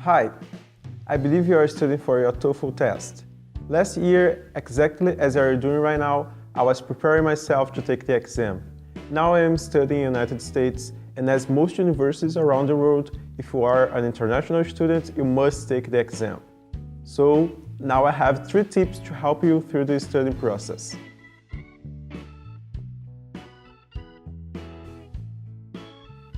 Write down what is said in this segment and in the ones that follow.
Hi, I believe you are studying for your TOEFL test. Last year, exactly as you are doing right now, I was preparing myself to take the exam. Now I am studying in the United States, and as most universities around the world, if you are an international student, you must take the exam. So now I have 3 tips to help you through the studying process.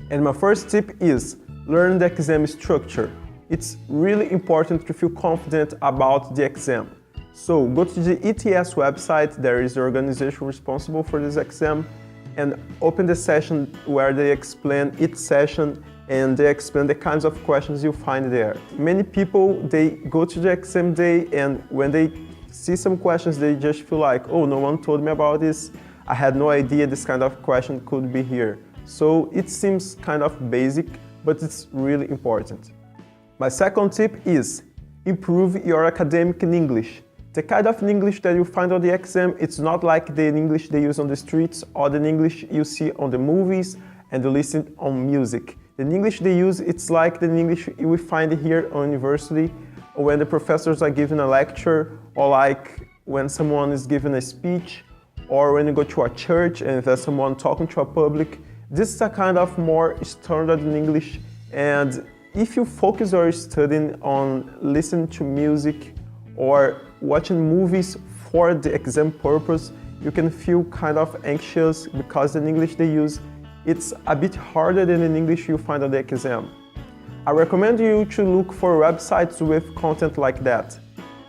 And my first tip is learn the exam structure. It's really important to feel confident about the exam. So go to the ETS website, there is the organization responsible for this exam, and open the session where they explain each session and they explain the kinds of questions you find there. Many people, they go to the exam day and when they see some questions, they just feel like, oh, no one told me about this. I had no idea this kind of question could be here. So it seems kind of basic, but it's really important. My second tip is improve your academic in English. The kind of English that you find on the exam, it's not like the English they use on the streets or the English you see on the movies and you listen on music. The English they use, it's like the English we find here on university when the professors are giving a lecture, or like when someone is giving a speech, or when you go to a church and there's someone talking to a public. This is a kind of more standard in English, and if you focus your studying on listening to music or watching movies for the exam purpose, you can feel kind of anxious because the English they use, it's a bit harder than the English you find on the exam. I recommend you to look for websites with content like that.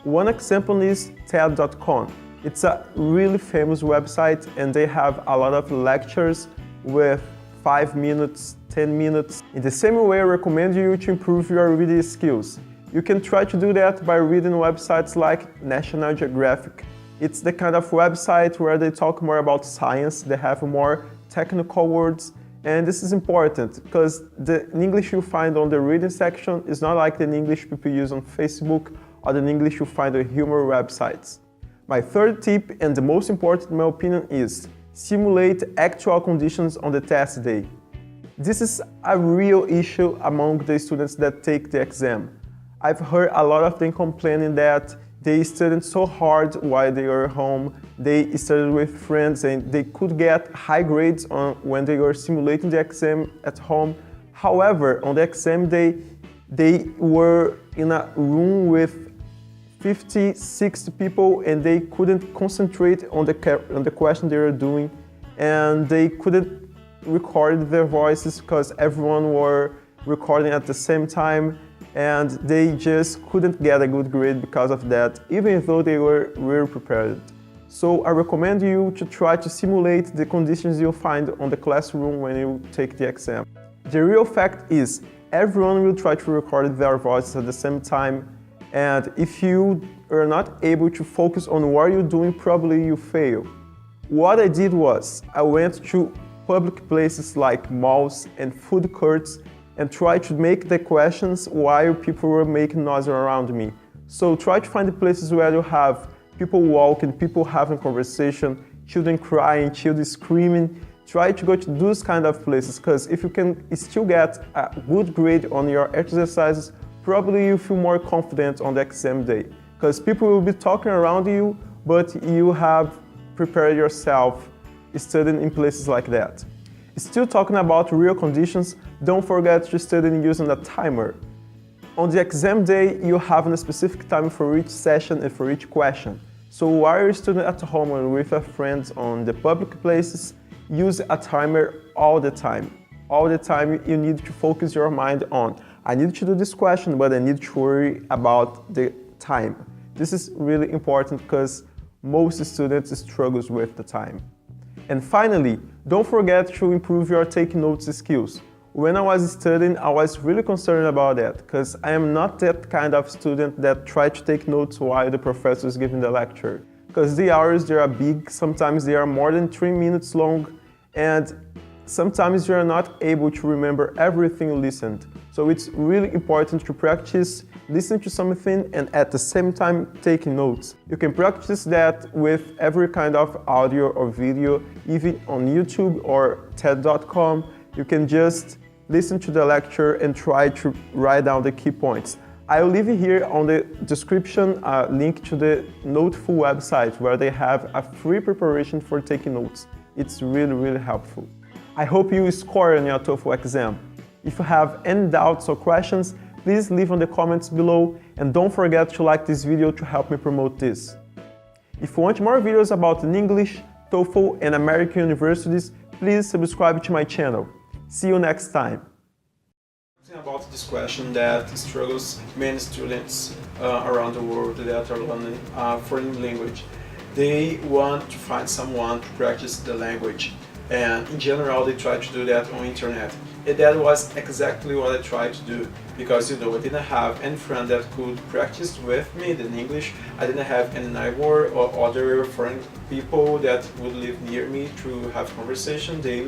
One example is TED.com. It's a really famous website and they have a lot of lectures with 5 minutes, 10 minutes. In the same way, I recommend you to improve your reading skills. You can try to do that by reading websites like National Geographic. It's the kind of website where they talk more about science, they have more technical words, and this is important because the English you find on the reading section is not like the English people use on Facebook or the English you find on humor websites. My third tip, and the most important in my opinion, is simulate actual conditions on the test day. This is a real issue among the students that take the exam. I've heard a lot of them complaining that they studied so hard while they were home, they studied with friends and they could get high grades when they were simulating the exam at home. However, on the exam day, they were in a room with 50, 60 people and they couldn't concentrate on the question they were doing, and they couldn't record their voices because everyone were recording at the same time, and they just couldn't get a good grade because of that, even though they were really prepared. So I recommend you to try to simulate the conditions you'll find on the classroom when you take the exam. The real fact is everyone will try to record their voices at the same time, and if you are not able to focus on what you're doing, probably you fail. What I did was, I went to public places like malls and food courts and tried to make the questions while people were making noise around me. So try to find the places where you have people walking, people having conversation, children crying, children screaming. Try to go to those kind of places, because if you can still get a good grade on your exercises, probably you feel more confident on the exam day, because people will be talking around you, but you have prepared yourself studying in places like that. Still talking about real conditions, don't forget to study using a timer. On the exam day, you have a specific time for each session and for each question. So while you're studying at home or with your friends on the public places, use a timer all the time. All the time you need to focus your mind on, I need to do this question, but I need to worry about the time. This is really important because most students struggle with the time. And finally, don't forget to improve your taking notes skills. When I was studying, I was really concerned about that because I am not that kind of student that try to take notes while the professor is giving the lecture. Because the hours, they are big, sometimes they are more than 3 minutes long, and sometimes you are not able to remember everything you listened. So it's really important to practice listening to something and at the same time taking notes. You can practice that with every kind of audio or video, even on YouTube or TED.com. You can just listen to the lecture and try to write down the key points. I'll leave here on the description a link to the NoteFull website where they have a free preparation for taking notes. It's really helpful. I hope you score on your TOEFL exam. If you have any doubts or questions, please leave on the comments below and don't forget to like this video to help me promote this. If you want more videos about English, TOEFL and American universities, please subscribe to my channel. See you next time. About this question that struggles many students around the world that are learning foreign language. They want to find someone to practice the language, and in general they try to do that on internet. And that was exactly what I tried to do, because I didn't have any friend that could practice with me in English. I didn't have any neighbor or other foreign people that would live near me to have conversation daily.